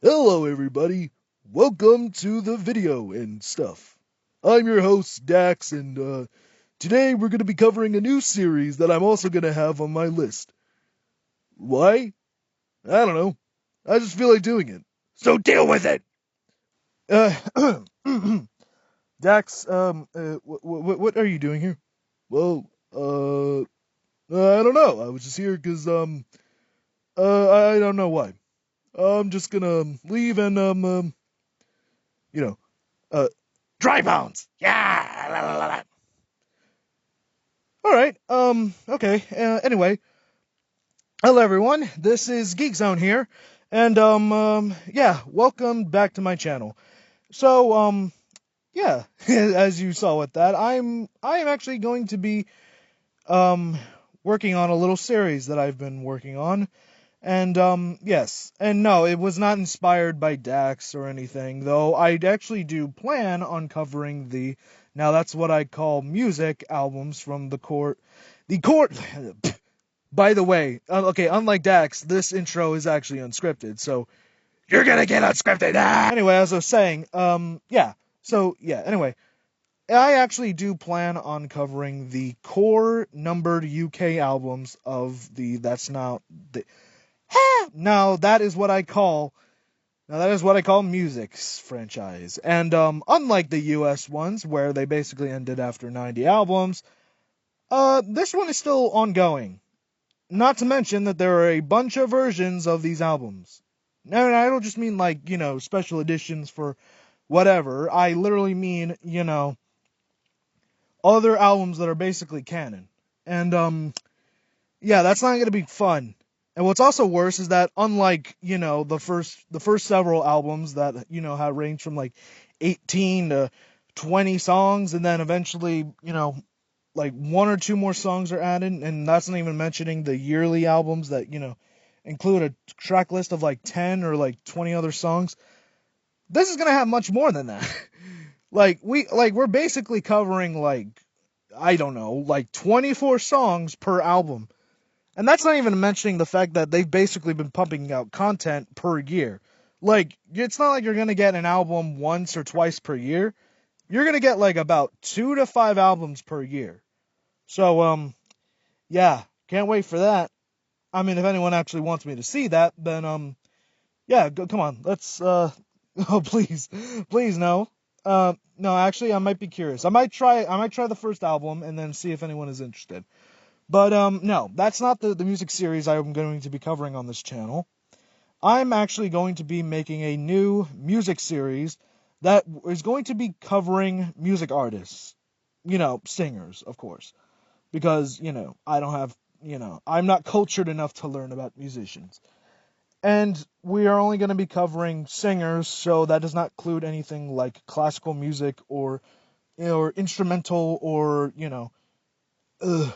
Hello, everybody. Welcome to the video and stuff. I'm your host, Dax, and today we're going to be covering a new series that I'm also going to have on my list. Why? I don't know. I just feel like doing it. So deal with it! Uh, Dax, what are you doing here? Well, I don't know. I was just here because, I don't know why. I'm just gonna leave and, you know, uh, dry bounce! Yeah! La, la, la, la. All right. Okay. Anyway, hello everyone. This is Geek Zone here, and yeah, welcome back to my channel. So, yeah, as you saw with that, I am actually going to be um working on a little series that I've been working on, and yes, and no, it was not inspired by Dax or anything, though I actually do plan on covering the now that's what I call music albums from the court. By the way, okay, unlike Dax, this intro is actually unscripted, so you're gonna get unscripted. Anyway, as I was saying, yeah. So yeah. Anyway, I actually do plan on covering the core numbered UK albums of the. That's now the. Now that is what I call. Now that is what I call music's franchise, and unlike the US ones where they basically ended after 90 albums, this one is still ongoing. Not to mention that there are a bunch of versions of these albums. And I don't just mean like, special editions for whatever. I literally mean, other albums that are basically canon. And yeah, that's not going to be fun. And what's also worse is that unlike, the first several albums that, have ranged from like 18 to 20 songs and then eventually, like one or two more songs are added, and that's not even mentioning the yearly albums that include a track list of like 10 or like 20 other songs. This is gonna have much more than that. We're basically covering like I don't know, like 24 songs per album, and that's not even mentioning the fact that they've basically been pumping out content per year. Like it's not like you're gonna get an album once or twice per year. You're gonna get like about 2 to 5 albums per year. So, yeah, can't wait for that. I mean, if anyone actually wants me to see that, then, yeah, come on, let's, oh, please, please, no. No, actually, I might be curious. I might try the first album and then see if anyone is interested. But, no, that's not the music series I'm going to be covering on this channel. I'm actually going to be making a new music series that is going to be covering music artists. Singers, of course, because, I don't have, I'm not cultured enough to learn about musicians. And we are only going to be covering singers, so that does not include anything like classical music or instrumental or, ugh,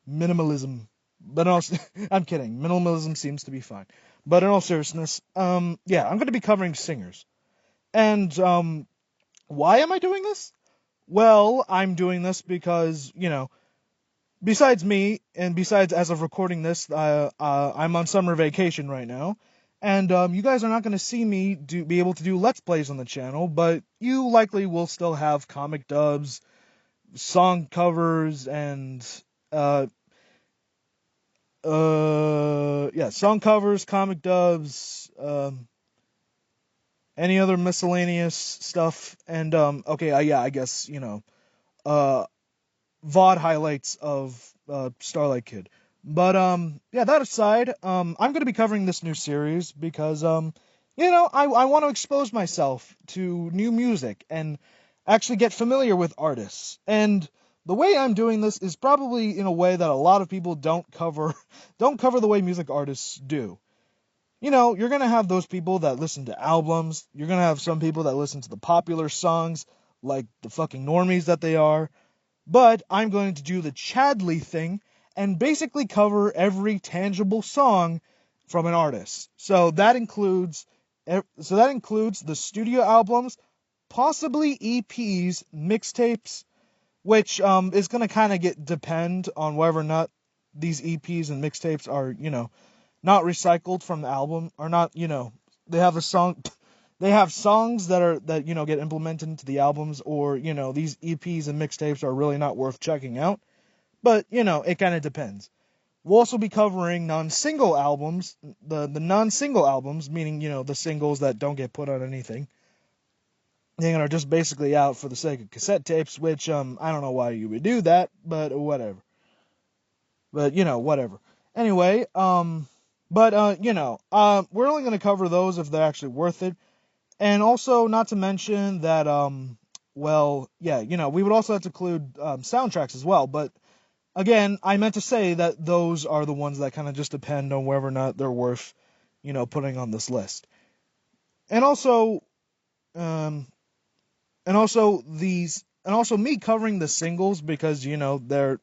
minimalism. But also, I'm kidding. Minimalism seems to be fine. But in all seriousness, yeah, I'm going to be covering singers. And why am I doing this? Well, I'm doing this because, besides me, and besides as of recording this, I'm on summer vacation right now, and you guys are not going to see me be able to do Let's Plays on the channel, but you likely will still have comic dubs, song covers, and uh, yeah, song covers, comic dubs, any other miscellaneous stuff, and okay, yeah, I guess uh, VOD highlights of Starlight Kid. But yeah, that aside, I'm going to be covering this new series because I want to expose myself to new music and actually get familiar with artists. And the way I'm doing this is probably in a way that a lot of people don't cover don't cover the way music artists do. You're going to have those people that listen to albums. You're going to have some people that listen to the popular songs like the fucking normies that they are. But I'm going to do the Chadley thing and basically cover every tangible song from an artist. So that includes the studio albums, possibly EPs, mixtapes, which is going to kind of depend on whether or not these EPs and mixtapes are, not recycled from the album or not, they have a song. They have songs that get implemented into the albums, or these EPs and mixtapes are really not worth checking out. But it kind of depends. We'll also be covering non-single albums, the non-single albums, meaning the singles that don't get put on anything, and are just basically out for the sake of cassette tapes. Which I don't know why you would do that, but whatever. But whatever. Anyway, we're only gonna cover those if they're actually worth it. And also, not to mention that, we would also have to include soundtracks as well. But again, I meant to say that those are the ones that kind of just depend on whether or not they're worth, putting on this list. And also, um, and also me covering the singles because they're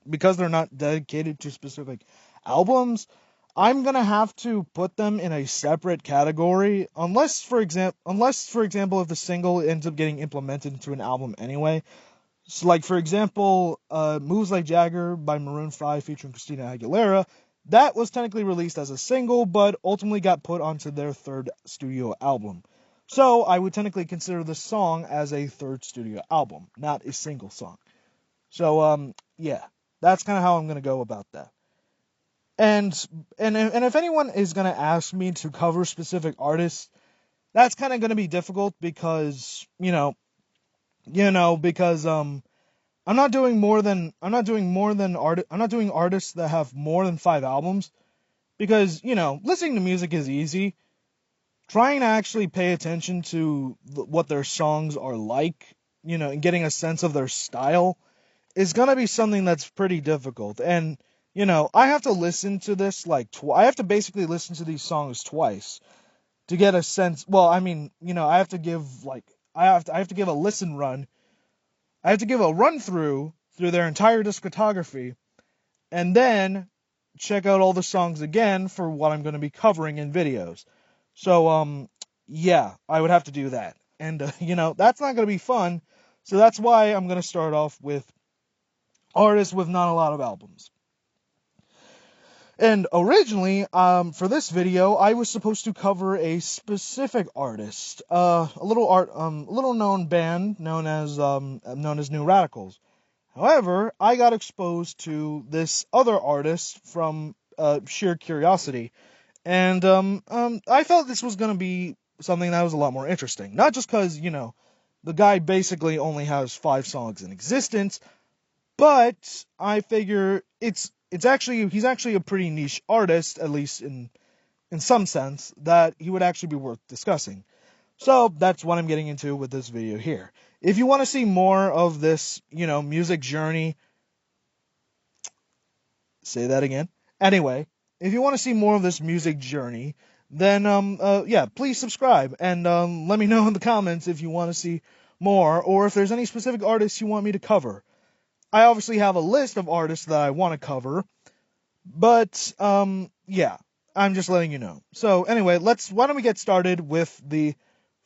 not dedicated to specific albums. I'm gonna have to put them in a separate category, unless for example, if the single ends up getting implemented into an album anyway. So, like for example, "Moves Like Jagger" by Maroon 5 featuring Christina Aguilera, that was technically released as a single, but ultimately got put onto their third studio album. So I would technically consider the song as a third studio album, not a single song. So yeah, that's kind of how I'm gonna go about that. And and if anyone is gonna ask me to cover specific artists, that's kind of gonna be difficult because because I'm not doing artists that have more than 5 albums, because listening to music is easy. Trying to actually pay attention to what their songs are like, and getting a sense of their style is gonna be something that's pretty difficult. And I have to listen to this I have to basically listen to these songs twice to get a sense. Well, I mean, I have to give I have to give a listen run. I have to give a run through their entire discography, and then check out all the songs again for what I'm going to be covering in videos. So yeah, I would have to do that. And that's not going to be fun. So that's why I'm going to start off with artists with not a lot of albums. And originally, for this video, I was supposed to cover a specific artist, a little known band known as New Radicals. However, I got exposed to this other artist from sheer curiosity, and I felt this was going to be something that was a lot more interesting. Not just because the guy basically only has 5 songs in existence, but I figure he's actually a pretty niche artist, at least in some sense, that he would actually be worth discussing. So that's what I'm getting into with this video here. If you want to see more of this, music journey, say that again. Anyway, if you want to see more of this music journey, then yeah, please subscribe and let me know in the comments if you want to see more, or if there's any specific artists you want me to cover. I obviously have a list of artists that I want to cover, but yeah, I'm just letting you know. So anyway, why don't we get started with the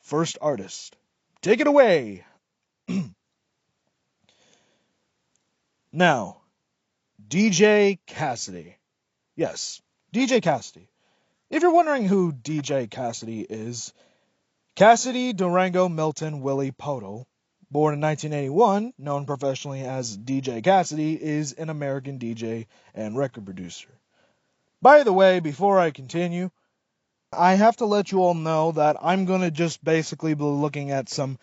first artist? Take it away. Now, DJ Cassidy. Yes, DJ Cassidy. If you're wondering who DJ Cassidy is, Cassidy Durango Milton Willie Poto, born in 1981, known professionally as DJ Cassidy, is an American DJ and record producer. By the way, before I continue, I have to let you all know that I'm going to just basically be looking at some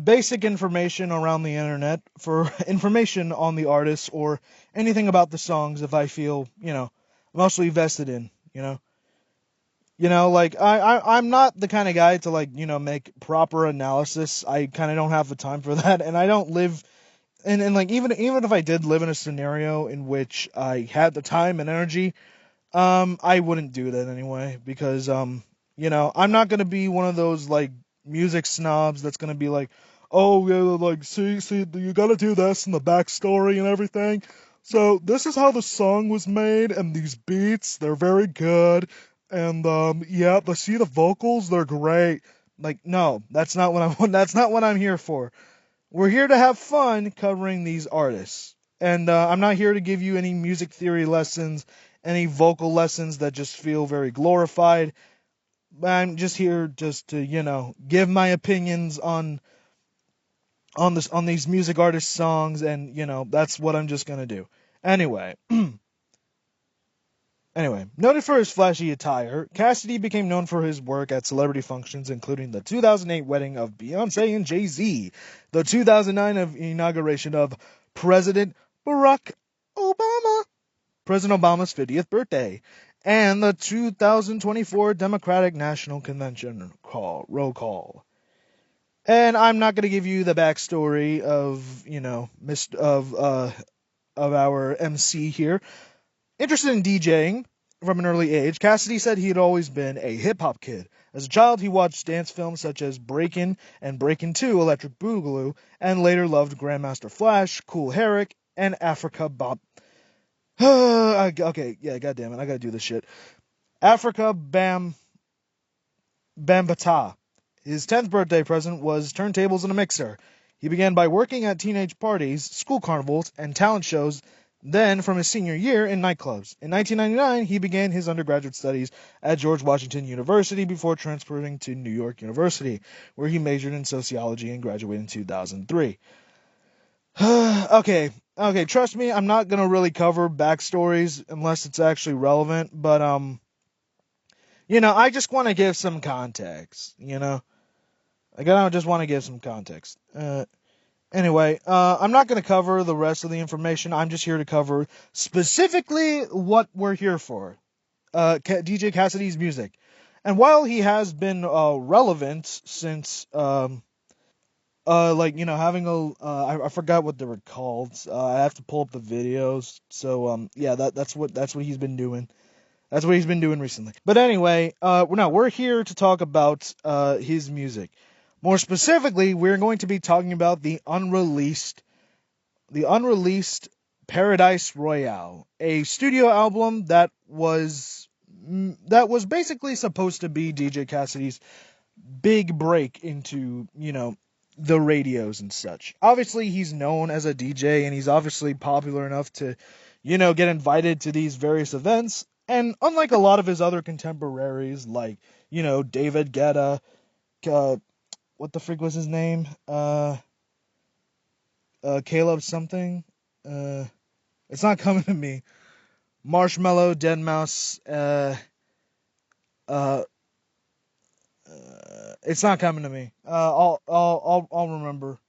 basic information around the internet for information on the artists or anything about the songs if I feel, mostly vested in, like I'm not the kind of guy to make proper analysis. I kind of don't have the time for that, and I don't live and like even if I did live in a scenario in which I had the time and energy, I wouldn't do that anyway because I'm not gonna be one of those music snobs that's gonna be like, oh yeah, see, you gotta do this and the backstory and everything. So this is how the song was made, and these beats, they're very good, and yeah, the vocals, they're great. Like, no, that's not what that's not what I'm here for. We're here to have fun covering these artists, and I'm not here to give you any music theory lessons, any vocal lessons that just feel very glorified. I'm just here just to, give my opinions on these music artists' songs, and that's what I'm just gonna do. Anyway, noted for his flashy attire, Cassidy became known for his work at celebrity functions, including the 2008 wedding of Beyonce and Jay-Z, the 2009 inauguration of President Barack Obama, President Obama's 50th birthday, and the 2024 Democratic National Convention roll call. And I'm not going to give you the backstory of, of our MC here. Interested in DJing from an early age, Cassidy said he had always been a hip hop kid. As a child, he watched dance films such as Breakin' and Breakin' 2, Electric Boogaloo, and later loved Grandmaster Flash, Cool Herc, and Africa Bob. Okay, yeah, goddamn it, I gotta do this shit. Africa Bambata. His 10th birthday present was turntables and a mixer. He began by working at teenage parties, school carnivals, and talent shows, then from his senior year in nightclubs. In 1999, he began his undergraduate studies at George Washington University before transferring to New York University, where he majored in sociology and graduated in 2003. Okay, trust me, I'm not going to really cover backstories unless it's actually relevant, but, I just want to give some context, I just want to give some context. Anyway, I'm not going to cover the rest of the information. I'm just here to cover specifically what we're here for. DJ Cassidy's music. And while he has been relevant since, having I forgot what they were called. I have to pull up the videos. So, yeah, that's what he's been doing. That's what he's been doing recently. But anyway, we're here to talk about his music. More specifically, we're going to be talking about the unreleased Paradise Royale, a studio album that was basically supposed to be DJ Cassidy's big break into, the radios and such. Obviously, he's known as a DJ, and he's obviously popular enough to, get invited to these various events. And unlike a lot of his other contemporaries, like, David Guetta, what the frig was his name? Caleb something. It's not coming to me. Marshmallow, Deadmau5. It's not coming to me. I'll remember.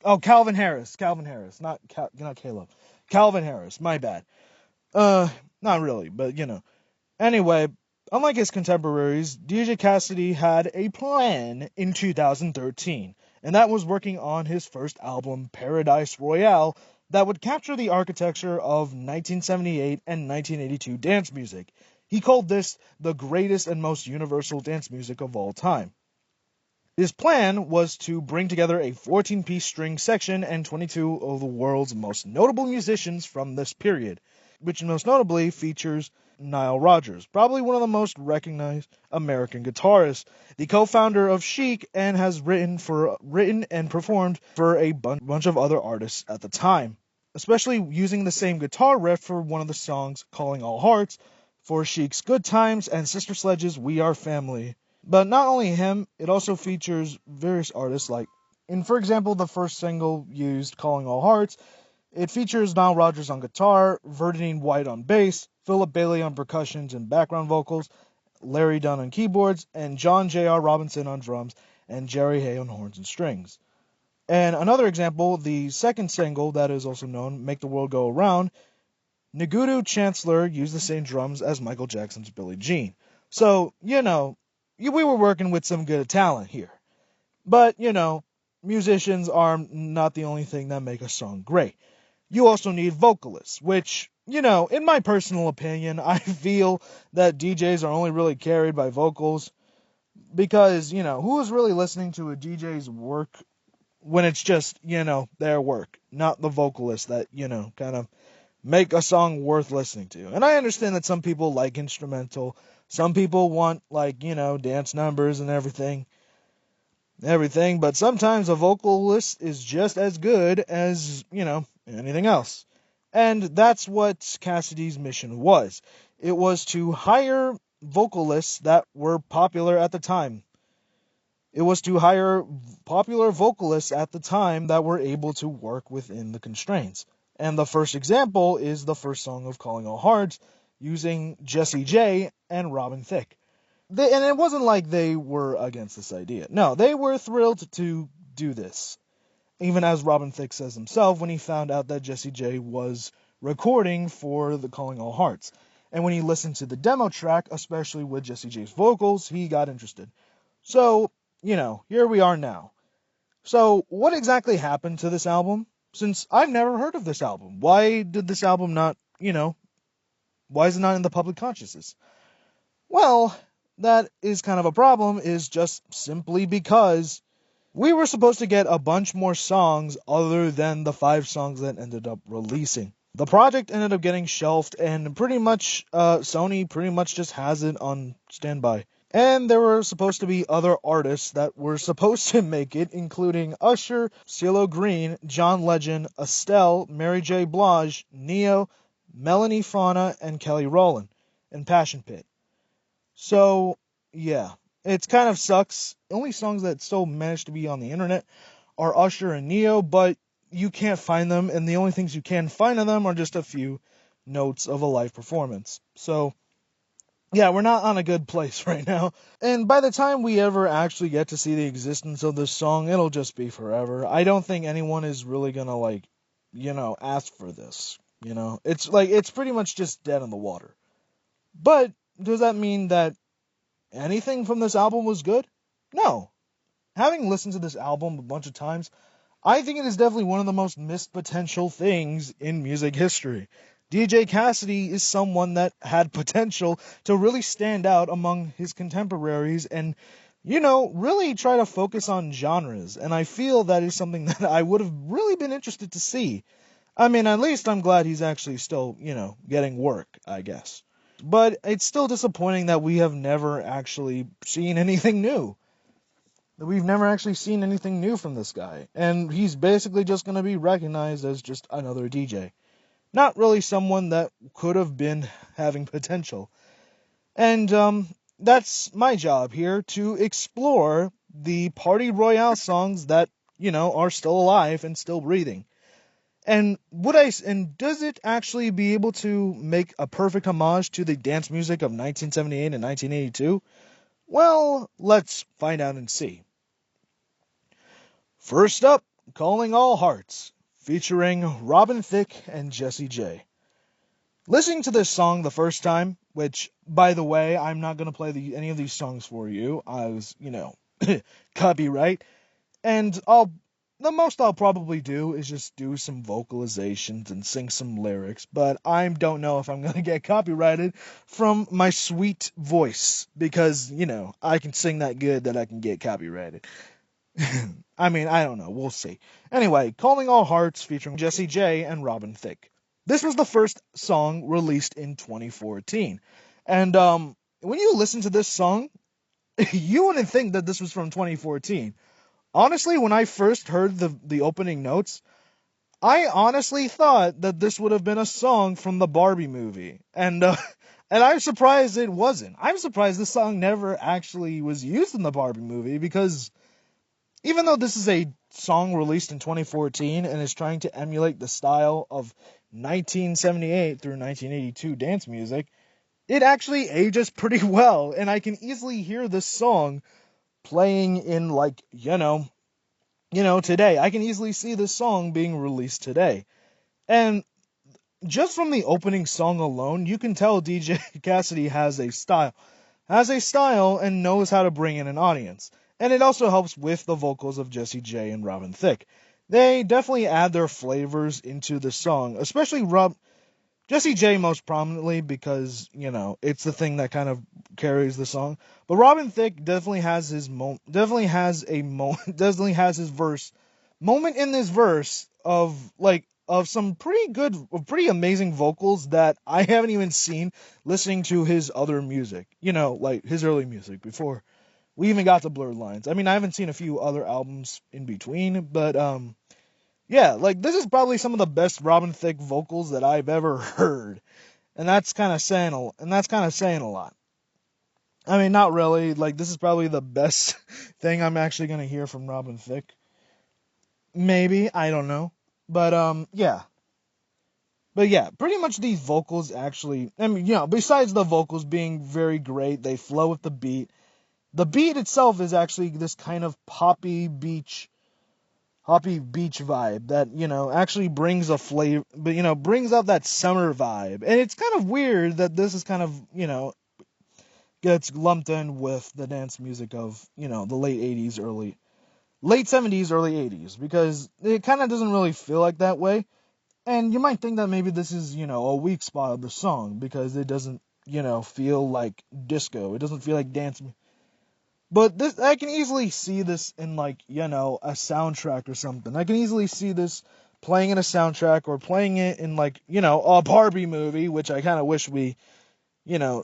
Oh, Calvin Harris, not Caleb. Calvin Harris. My bad. Not really, but Anyway, unlike his contemporaries, DJ Cassidy had a plan in 2013, and that was working on his first album, Paradise Royale, that would capture the architecture of 1978 and 1982 dance music. He called this the greatest and most universal dance music of all time. His plan was to bring together a 14-piece string section and 22 of the world's most notable musicians from this period, which most notably features Nile Rodgers, probably one of the most recognized American guitarists, the co-founder of Chic, and has written and performed for a bunch of other artists at the time, especially using the same guitar riff for one of the songs, Calling All Hearts, for Chic's Good Times and Sister Sledge's We Are Family. But not only him, it also features various artists for example, the first single used, Calling All Hearts, it features Nile Rodgers on guitar, Verdine White on bass, Philip Bailey on percussions and background vocals, Larry Dunn on keyboards, and John J.R. Robinson on drums, and Jerry Hay on horns and strings. And another example, the second single that is also known, Make the World Go Around, Negudu Chancellor used the same drums as Michael Jackson's Billie Jean. So, we were working with some good talent here. But, musicians are not the only thing that make a song great. You also need vocalists, which, in my personal opinion, I feel that DJs are only really carried by vocals because, who is really listening to a DJ's work when it's just, their work, not the vocalists that, kind of make a song worth listening to. And I understand that some people like instrumental, some people want, dance numbers and everything, but sometimes a vocalist is just as good as, anything else. And that's what Cassidy's mission was. It was to hire vocalists that were popular at the time. It was to hire popular vocalists at the time that were able to work within the constraints. And the first example is the first song of Calling All Hearts, using Jessie J and Robin Thicke. And it wasn't like they were against this idea. No, they were thrilled to do this. Even as Robin Thicke says himself when he found out that Jessie J was recording for the Calling All Hearts. And when he listened to the demo track, especially with Jessie J's vocals, he got interested. So, here we are now. So, what exactly happened to this album? Since I've never heard of this album, why did this album not, why is it not in the public consciousness? Well, that is kind of a problem, is just simply because we were supposed to get a bunch more songs other than the 5 songs that ended up releasing. The project ended up getting shelved, and pretty much Sony pretty much just has it on standby. And there were supposed to be other artists that were supposed to make it, including Usher, CeeLo Green, John Legend, Estelle, Mary J. Blige, Neo, Melanie Fauna, and Kelly Rowland, and Passion Pit. So, yeah, it kind of sucks. The only songs that still managed to be on the internet are Usher and Neo, but you can't find them, and the only things you can find of them are just a few notes of a live performance. So, yeah, we're not on a good place right now. And by the time we ever actually get to see the existence of this song, it'll just be forever. I don't think anyone is really gonna, ask for this. It's pretty much just dead in the water. But does that mean that anything from this album was good? No. Having listened to this album a bunch of times, I think it is definitely one of the most missed potential things in music history. DJ Cassidy is someone that had potential to really stand out among his contemporaries and, really try to focus on genres. And I feel that is something that I would have really been interested to see. I mean, at least I'm glad he's actually still, getting work, I guess. But it's still disappointing that we have never actually seen anything new. We've never actually seen anything new from this guy. And he's basically just going to be recognized as just another DJ. Not really someone that could have been having potential. And that's my job here, to explore the Party Royale songs that, are still alive and still breathing. And does it actually be able to make a perfect homage to the dance music of 1978 and 1982? Well, let's find out and see. First up, Calling All Hearts, featuring Robin Thicke and Jessie J. Listening to this song the first time, which, by the way, I'm not going to play any of these songs for you. I was, copyright. And the most I'll probably do is just do some vocalizations and sing some lyrics, but I don't know if I'm going to get copyrighted from my sweet voice, because, I can sing that good that I can get copyrighted. I mean, I don't know. We'll see. Anyway, Calling All Hearts featuring Jessie J and Robin Thicke. This was the first song released in 2014. And when you listen to this song, you wouldn't think that this was from 2014. Honestly, when I first heard the opening notes, I honestly thought that this would have been a song from the Barbie movie. And I'm surprised it wasn't. I'm surprised this song never actually was used in the Barbie movie, because even though this is a song released in 2014 and is trying to emulate the style of 1978 through 1982 dance music, it actually ages pretty well, and I can easily hear this song playing in, today. I can easily see this song being released today. And just from the opening song alone, you can tell DJ Cassidy has a style and knows how to bring in an audience. And it also helps with the vocals of Jessie J and Robin Thicke. They definitely add their flavors into the song, especially Jessie J most prominently, because, it's the thing that kind of carries the song. But Robin Thicke definitely has his moment in this verse of some pretty amazing vocals that I haven't even seen listening to his other music, like his early music before we even got to Blurred Lines. I mean, I haven't seen a few other albums in between, but yeah, this is probably some of the best Robin Thicke vocals that I've ever heard, and that's kind of saying a lot. I mean, not really. Like, this is probably the best thing I'm actually gonna hear from Robin Thicke. Maybe, I don't know. But yeah. But yeah, pretty much these vocals actually, I mean, besides the vocals being very great, they flow with the beat. The beat itself is actually this kind of poppy beach vibe that, actually brings a flavor, but, brings out that summer vibe. And it's kind of weird that this is kind of, gets lumped in with the dance music of, the late 70s, early 80s, because it kind of doesn't really feel like that way. And you might think that maybe this is, a weak spot of the song because it doesn't, feel like disco. It doesn't feel like dance. But this, I can easily see this in like, a soundtrack or something. I can easily see this playing in a soundtrack or playing it in like, a Barbie movie, which I kind of wish we,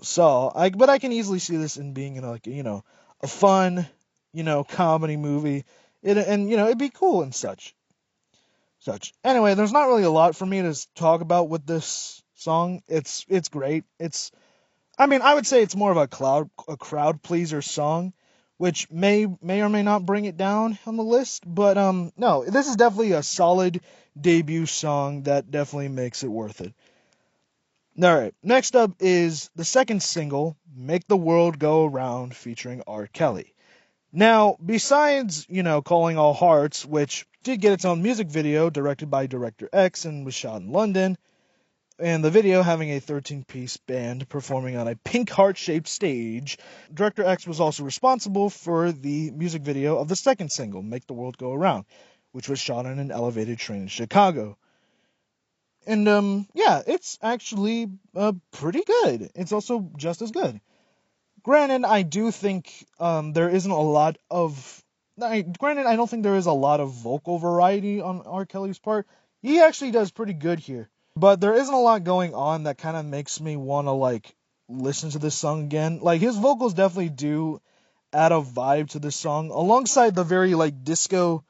saw. But I can easily see this in being in like, a fun, comedy movie. And it'd be cool and such. Anyway, there's not really a lot for me to talk about with this song. It's great. I mean, I would say it's more of a crowd pleaser song, which may or may not bring it down on the list. But no, this is definitely a solid debut song that definitely makes it worth it. All right, next up is the second single, "Make the World Go Around," featuring R. Kelly. Now, besides, Calling All Hearts, which did get its own music video directed by Director X and was shot in London, and the video having a 13-piece band performing on a pink heart-shaped stage, Director X was also responsible for the music video of the second single, "Make the World Go Around," which was shot on an elevated train in Chicago. And, yeah, it's actually pretty good. It's also just as good. Granted, I do think there isn't a lot of. Granted, I don't think there is a lot of vocal variety on R. Kelly's part. He actually does pretty good here, but there isn't a lot going on that kind of makes me want to like listen to this song again. Like his vocals definitely do add a vibe to this song, alongside the very like disco,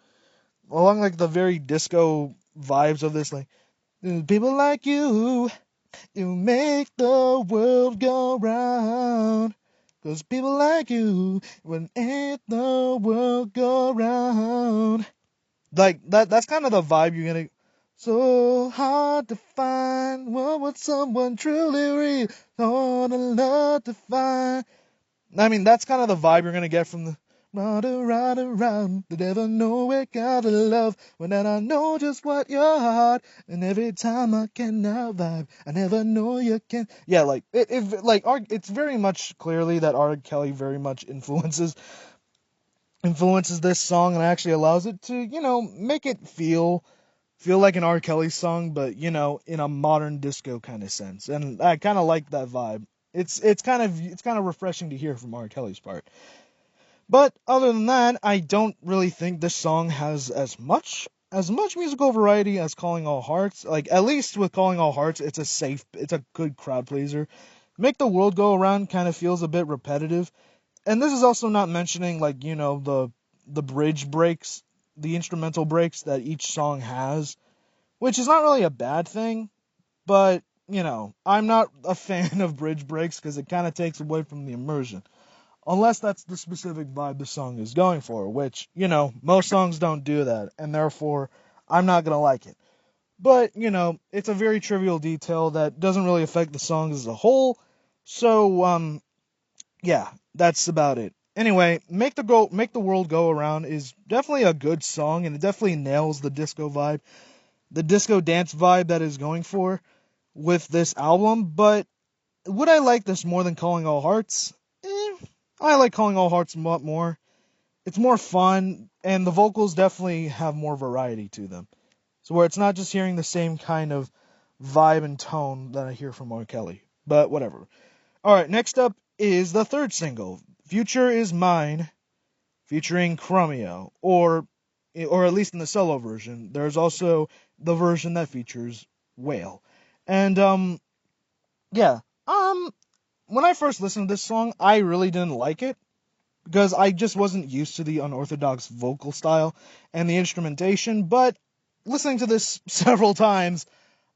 along like the very disco vibes of this. Like people like you make the world go round. 'Cause people like you will make the world go round. Like that's kind of the vibe you're gonna. So hard to find what would someone truly real. So hard to find. I mean, that's kind of the vibe you're gonna get from the ride around. The devil know it gotta love. When then I know just what your heart. And every time I can now vibe, I never know you can. Yeah, like it's very much clearly that R. Kelly very much influences this song and actually allows it to make it feel like an R. Kelly song, but in a modern disco kind of sense. And I kind of like that vibe. It's kind of refreshing to hear from R. Kelly's part. But other than that, I don't really think this song has as much musical variety as Calling All Hearts. Like at least with Calling All Hearts, it's a good crowd pleaser. Make the World Go Around kind of feels a bit repetitive. And this is also not mentioning like, the bridge breaks, the instrumental breaks that each song has, which is not really a bad thing, but I'm not a fan of bridge breaks because it kind of takes away from the immersion. Unless that's the specific vibe the song is going for, which, most songs don't do that, and therefore I'm not going to like it. But, it's a very trivial detail that doesn't really affect the song as a whole. So, yeah, that's about it. Anyway, Make the World Go Around is definitely a good song, and it definitely nails the disco vibe, the disco dance vibe that is going for with this album. But would I like this more than Calling All Hearts? I like Calling All Hearts a lot more. It's more fun, and the vocals definitely have more variety to them. So where it's not just hearing the same kind of vibe and tone that I hear from R. Kelly. But whatever. Alright, next up is the third single, "Future Is Mine," featuring Chromeo, or at least in the solo version. There's also the version that features Whale. And yeah. When I first listened to this song, I really didn't like it because I just wasn't used to the unorthodox vocal style and the instrumentation, but listening to this several times,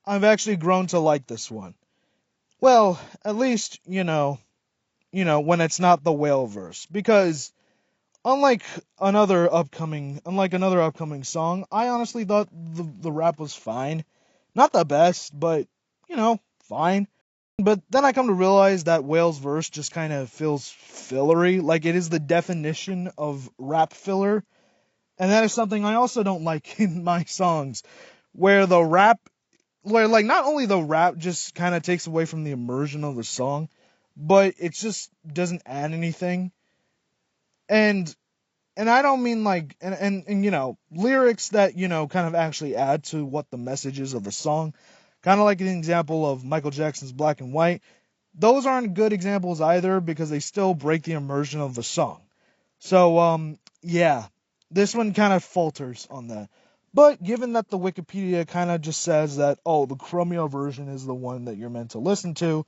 I've actually grown to like this one. Well, at least, when it's not the whale verse. Because unlike another upcoming song, I honestly thought the rap was fine. Not the best, but fine. But then I come to realize that Whale's verse just kind of feels fillery, like it is the definition of rap filler, and that is something I also don't like in my songs, where like not only the rap just kind of takes away from the immersion of the song, but it just doesn't add anything, and I don't mean like and lyrics that kind of actually add to what the message is of the song, kind of like an example of Michael Jackson's Black and White. Those aren't good examples either because they still break the immersion of the song. So, yeah, this one kind of falters on that. But given that the Wikipedia kind of just says that, oh, the Chromeo version is the one that you're meant to listen to,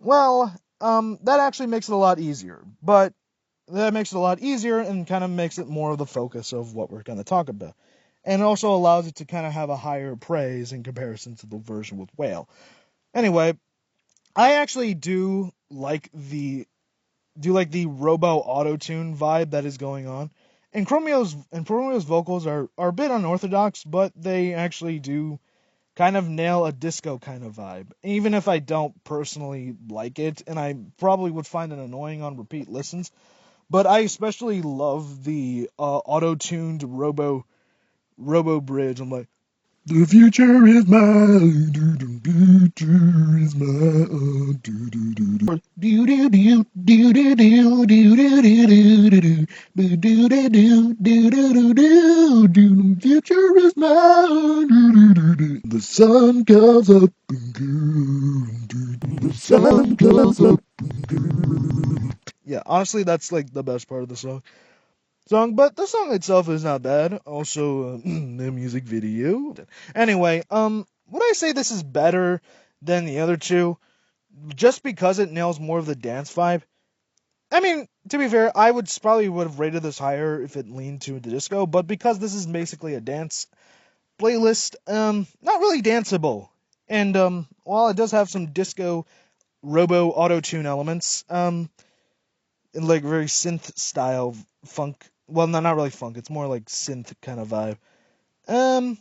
well, that actually makes it a lot easier. But that makes it a lot easier and kind of makes it more of the focus of what we're going to talk about. And also allows it to kind of have a higher praise in comparison to the version with Whale. Anyway, I actually do like the robo auto tune vibe that is going on, and Chromeo's vocals are a bit unorthodox, but they actually do kind of nail a disco kind of vibe. Even if I don't personally like it, and I probably would find it annoying on repeat listens, but I especially love the auto tuned robo bridge. I'm like, the future is mine. The future is mine. Do do do do do do do do do do do do do do. The future is mine. The sun comes up. The sun comes up. Yeah, honestly, that's like the best part of the song, but the song itself is not bad. Also, the music video. Anyway, would I say this is better than the other two just because it nails more of the dance vibe? I mean, to be fair, I probably would have rated this higher if it leaned to the disco, but because this is basically a dance playlist, not really danceable. And while it does have some disco robo auto tune elements, like very synth style funk. Well, no, not really funk. It's more like synth kind of vibe. Um,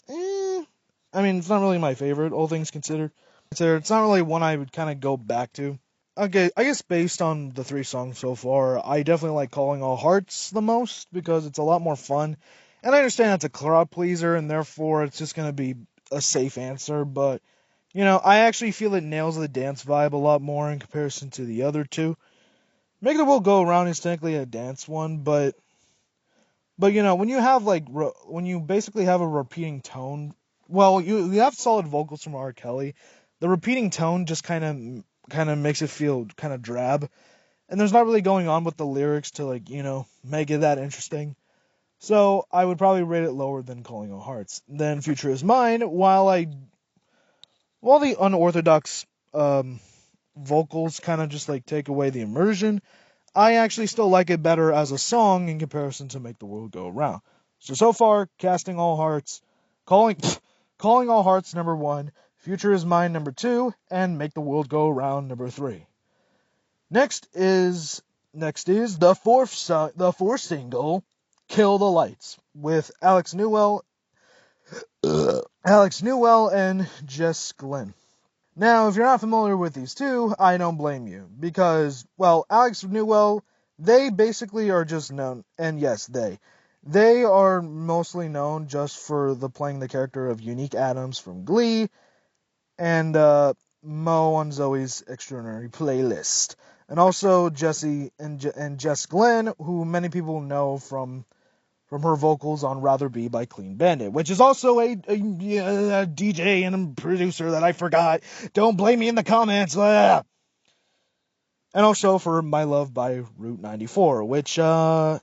I mean, it's not really my favorite, all things considered. It's not really one I would kind of go back to. Okay, I guess based on the three songs so far, I definitely like Calling All Hearts the most because it's a lot more fun. And I understand it's a crowd pleaser, and therefore it's just going to be a safe answer, but, I actually feel it nails the dance vibe a lot more in comparison to the other two. Make the World Go Around is technically a dance one, but when you have when you basically have a repeating tone, well, you have solid vocals from R. Kelly. The repeating tone just kind of makes it feel kind of drab, and there's not really going on with the lyrics to make it that interesting. So I would probably rate it lower than Calling All Hearts. Then Future Is Mine, while the unorthodox vocals kind of just take away the immersion, I actually still like it better as a song in comparison to Make the World Go Around. So far, Casting All Hearts, Calling Calling All Hearts number 1, Future Is Mine number 2, and Make the World Go Around number 3. Next is the fourth single, Kill the Lights, with Alex Newell and Jess Glynn. Now, if you're not familiar with these two, I don't blame you, because, well, Alex Newell, they basically are just known, and yes, they are mostly known just for playing the character of Unique Adams from Glee, and Mo on Zoe's Extraordinary Playlist, and also Jesse and Jess Glynn, who many people know from her vocals on Rather Be by Clean Bandit, which is also a DJ and a producer that I forgot. Don't blame me in the comments. Blah. And also for My Love by Route 94, which, also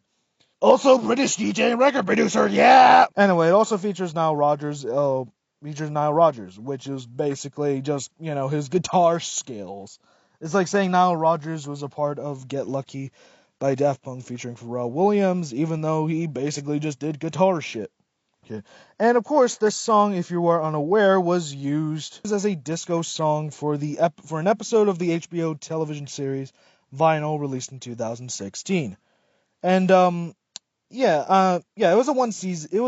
British DJ and record producer, yeah! Anyway, it also features Nile Rodgers, which is basically just, his guitar skills. It's like saying Nile Rodgers was a part of Get Lucky by Daft Punk featuring Pharrell Williams, even though he basically just did guitar shit. Okay. And of course, this song, if you are unaware, was used as a disco song for for an episode of the HBO television series Vinyl, released in 2016. And it was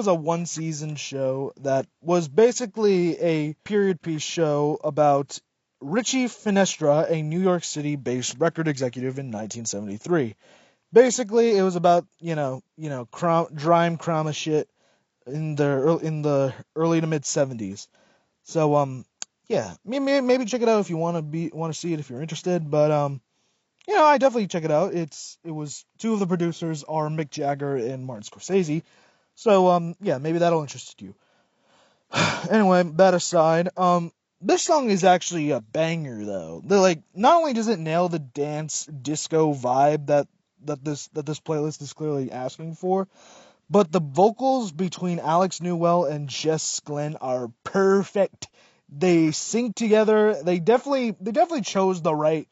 a one season show that was basically a period piece show about Richie Finestra, a New York City based record executive in 1973. Basically, it was about grime crama shit in the early to mid 70s. So yeah, maybe check it out if you want to see it if you're interested. But I definitely check it out. It was two of the producers are Mick Jagger and Martin Scorsese. So yeah, maybe that'll interest you. Anyway, that aside, this song is actually a banger though. Not only does it nail the dance disco vibe that this playlist is clearly asking for, but the vocals between Alex Newell and Jess Glenn are perfect. They sing together. They definitely chose the right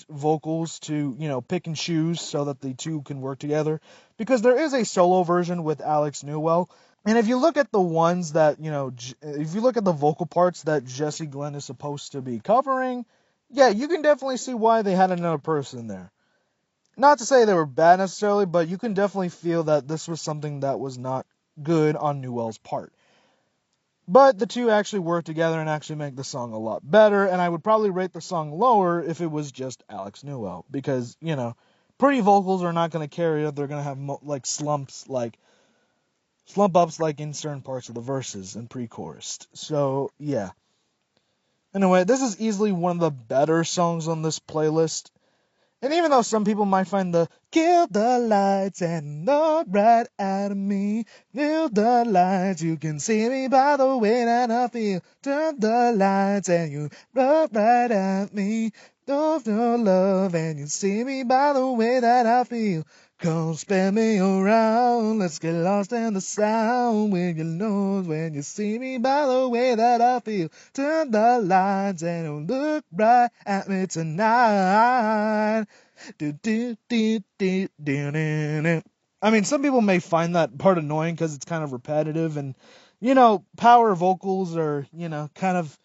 vocals to, pick and choose so that the two can work together, because there is a solo version with Alex Newell. And if you look at the ones that, if you look at the vocal parts that Jesse Glenn is supposed to be covering, yeah, you can definitely see why they had another person there. Not to say they were bad necessarily, but you can definitely feel that this was something that was not good on Newell's part. But the two actually work together and actually make the song a lot better, and I would probably rate the song lower if it was just Alex Newell, because, pretty vocals are not going to carry it. They're going to have slump ups like in certain parts of the verses and pre-chorus. So, yeah. Anyway, this is easily one of the better songs on this playlist. And even though some people might find the kill the lights and look right out of me, kill the lights, you can see me by the way that I feel. Turn the lights and you look right at me. Don't no love and you see me by the way that I feel. Come spin me around, let's get lost in the sound with your nose when you see me by the way that I feel. Turn the lights and look right at me tonight. I mean, some people may find that part annoying because it's kind of repetitive, and power vocals are kind of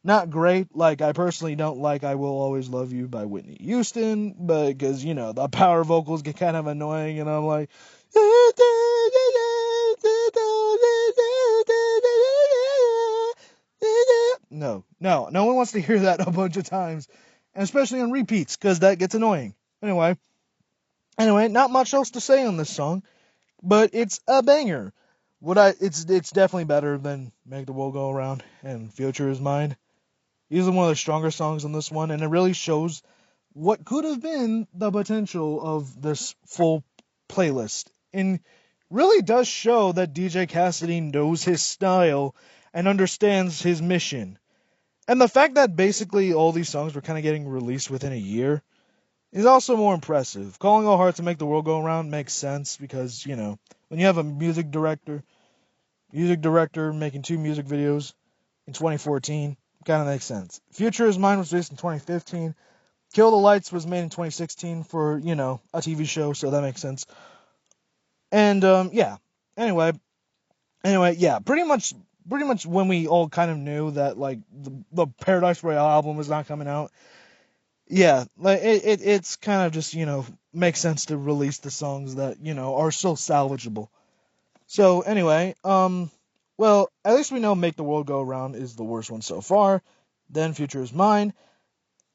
not great. Like, I personally don't like "I Will Always Love You" by Whitney Houston, but because the power vocals get kind of annoying, and I'm like, no one wants to hear that a bunch of times, and especially on repeats, because that gets annoying. Anyway, not much else to say on this song, but it's a banger. It's definitely better than "Make the World Go Around" and "Future Is Mine." These are one of the stronger songs on this one, and it really shows what could have been the potential of this full playlist. And really does show that DJ Cassidy knows his style and understands his mission. And the fact that basically all these songs were kind of getting released within a year is also more impressive. "Calling All Hearts" and "Make the World Go Around" makes sense because, when you have a music director making two music videos in 2014, kind of makes sense. "Future Is Mine" was released in 2015. "Kill the Lights" was made in 2016 for, a TV show, so that makes sense. And, yeah. Anyway, yeah, pretty much when we all kind of knew that, like, the Paradise Royale album was not coming out, yeah, like, it's kind of just, makes sense to release the songs that, are still salvageable. So, anyway, well, at least we know "Make the World Go Around" is the worst one so far. Then "Future Is Mine."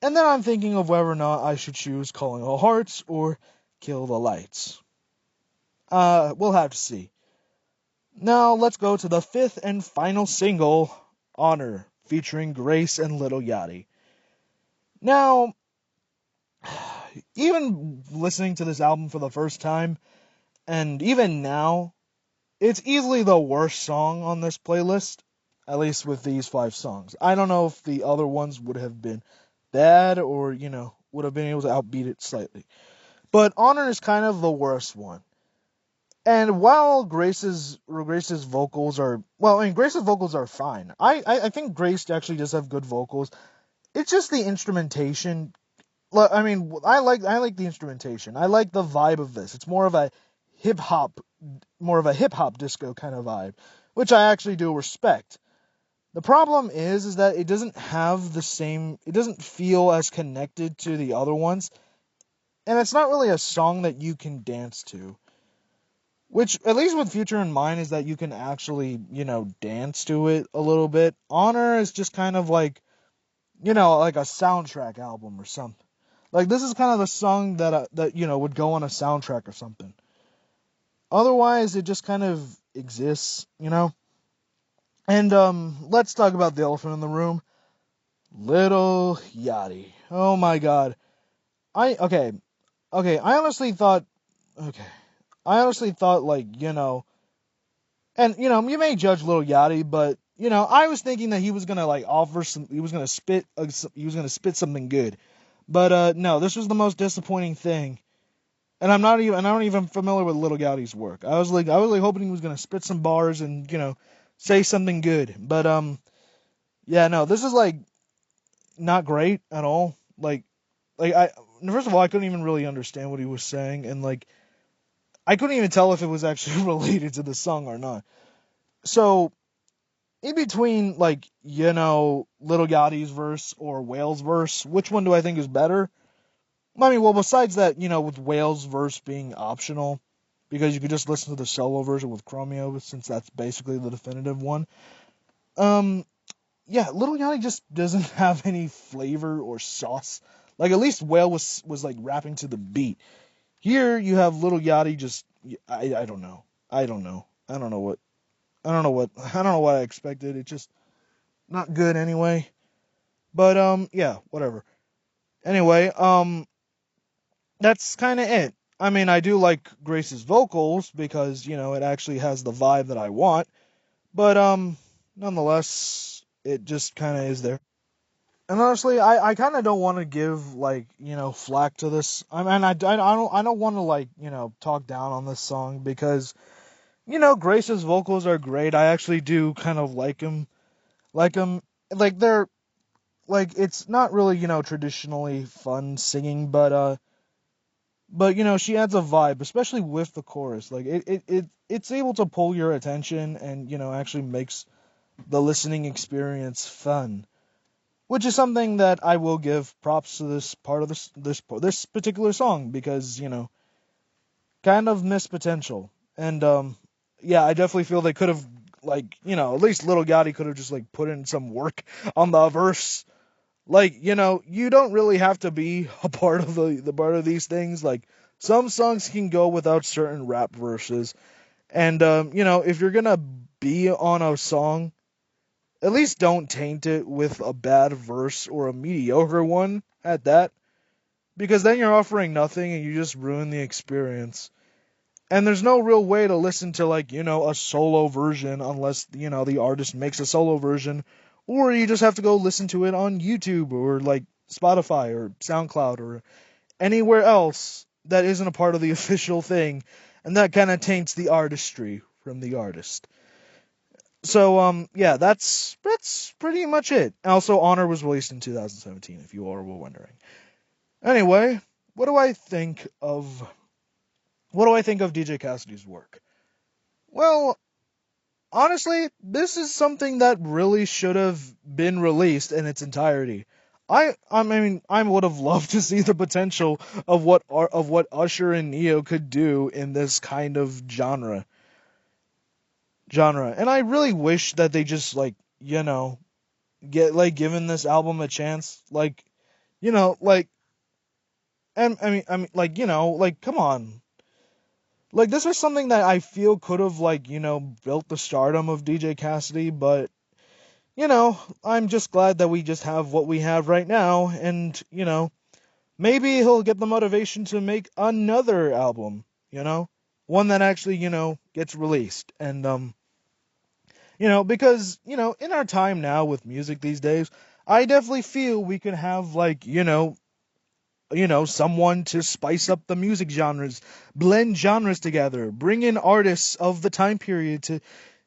And then I'm thinking of whether or not I should choose "Calling All Hearts" or "Kill the Lights." We'll have to see. Now, let's go to the fifth and final single, "Honor," featuring Grace and Lil Yachty. Now, even listening to this album for the first time, and even now, it's easily the worst song on this playlist, at least with these 5 songs. I don't know if the other ones would have been bad or, would have been able to outbeat it slightly. But "Honor" is kind of the worst one. And while Grace's vocals are, well, I mean, Grace's vocals are fine. I think Grace actually does have good vocals. It's just the instrumentation. I mean, I like the instrumentation. I like the vibe of this. It's more of a hip hop more of a hip hop disco kind of vibe, which I actually do respect. The problem is that it doesn't have the same, it doesn't feel as connected to the other ones, and it's not really a song that you can dance to. Which, at least with Future in mind, is that you can actually, dance to it a little bit. Honor is just kind of like, like a soundtrack album or something. Like, this is kind of the song that would go on a soundtrack or something. Otherwise, it just kind of exists. And, let's talk about the elephant in the room. Little Yachty. Oh my god. Okay, I honestly thought, okay, like, and, you may judge Little Yachty, but, I was thinking that he was gonna, like, he was gonna spit something good. But, no, this was the most disappointing thing. And I'm not even familiar with Little Yachty's work. I was like hoping he was gonna spit some bars and, say something good. But, yeah, no, this is, like, not great at all. First of all, I couldn't even really understand what he was saying, and, like, I couldn't even tell if it was actually related to the song or not. So, in between, like, Little Yachty's verse or Whale's verse, which one do I think is better? I mean, well, besides that, with Whale's verse being optional, because you could just listen to the solo version with Chromeo, since that's basically the definitive one. Yeah, Little Yachty just doesn't have any flavor or sauce. Like, at least Whale was like rapping to the beat. Here you have Little Yachty just, I don't know. I don't know. I don't know what I don't know what I expected. It's just not good anyway. But yeah, whatever. Anyway, that's kind of it. I mean, I do like Grace's vocals because, it actually has the vibe that I want. But nonetheless, it just kind of is there. And honestly, I kind of don't want to give, like, flack to this. I mean, I don't want to, like, talk down on this song because, Grace's vocals are great. I actually do kind of like him. Like, they're, like, it's not really, traditionally fun singing, but she adds a vibe, especially with the chorus. Like, it's able to pull your attention and, actually makes the listening experience fun. Which is something that I will give props to this part of this particular song because, kind of missed potential. And yeah, I definitely feel they could have, like, at least Little Gotti could have just, like, put in some work on the verse. Like, you don't really have to be a part of the part of these things. Like, some songs can go without certain rap verses. And if you're gonna be on a song, at least don't taint it with a bad verse or a mediocre one at that. Because then you're offering nothing and you just ruin the experience. And there's no real way to listen to, like, a solo version unless, the artist makes a solo version. Or you just have to go listen to it on YouTube or, like, Spotify or SoundCloud or anywhere else that isn't a part of the official thing. And that kind of taints the artistry from the artist. So, yeah, that's pretty much it. Also, Honor was released in 2017, if you all were wondering. Anyway, what do I think of DJ Cassidy's work? Well, honestly, this is something that really should have been released in its entirety. I mean, I would have loved to see the potential of what Usher and Neo could do in this kind of genre, and I really wish that they just, like, get, like, given this album a chance, like, like, and I mean, like, like, come on. Like, this was something that I feel could have, like, built the stardom of DJ Cassidy, but, I'm just glad that we just have what we have right now, and, maybe he'll get the motivation to make another album, one that actually, gets released, and, because, in our time now with music these days, I definitely feel we could have, like, someone to spice up the music genres, blend genres together, bring in artists of the time period to,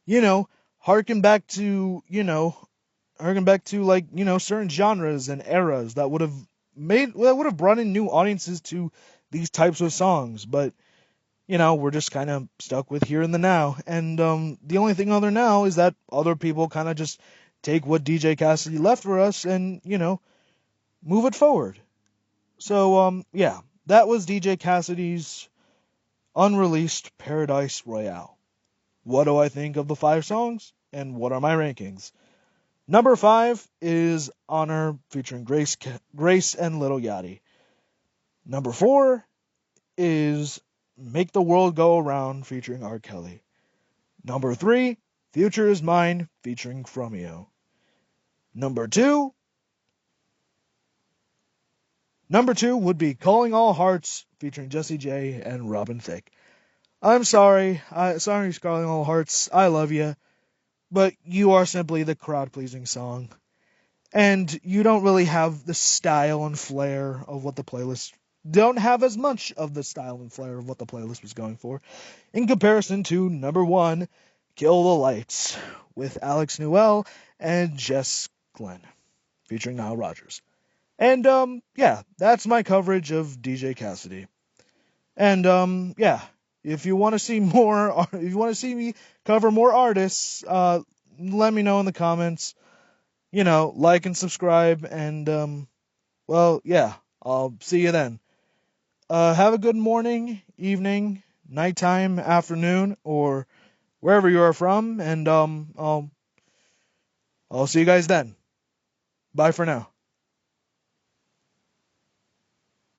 you know, harken back to, like, certain genres and eras that would have brought in new audiences to these types of songs. But, we're just kind of stuck with here in the now. And the only thing other now is that other people kind of just take what DJ Cassidy left for us and, move it forward. So, yeah, that was DJ Cassidy's unreleased Paradise Royale. What do I think of the 5 songs? And what are my rankings? Number 5 is Honor featuring Grace and Little Yachty. Number 4 is Make the World Go Around featuring R. Kelly. Number 3, Future Is Mine featuring Chromeo. Number 2 would be Calling All Hearts featuring Jessie J and Robin Thicke. I'm sorry, sorry Calling All Hearts, I love you, but you are simply the crowd-pleasing song. And you don't really have the style and flair of what the playlist don't have as much of the style and flair of what the playlist was going for in comparison to number 1, Kill the Lights with Alex Newell and Jess Glenn featuring Nile Rodgers. And yeah, that's my coverage of DJ Cassidy. And yeah, if you want to see more, if you want to see me cover more artists, let me know in the comments. Like and subscribe, and well, yeah, I'll see you then. Have a good morning, evening, nighttime, afternoon, or wherever you are from, and I'll see you guys then. Bye for now.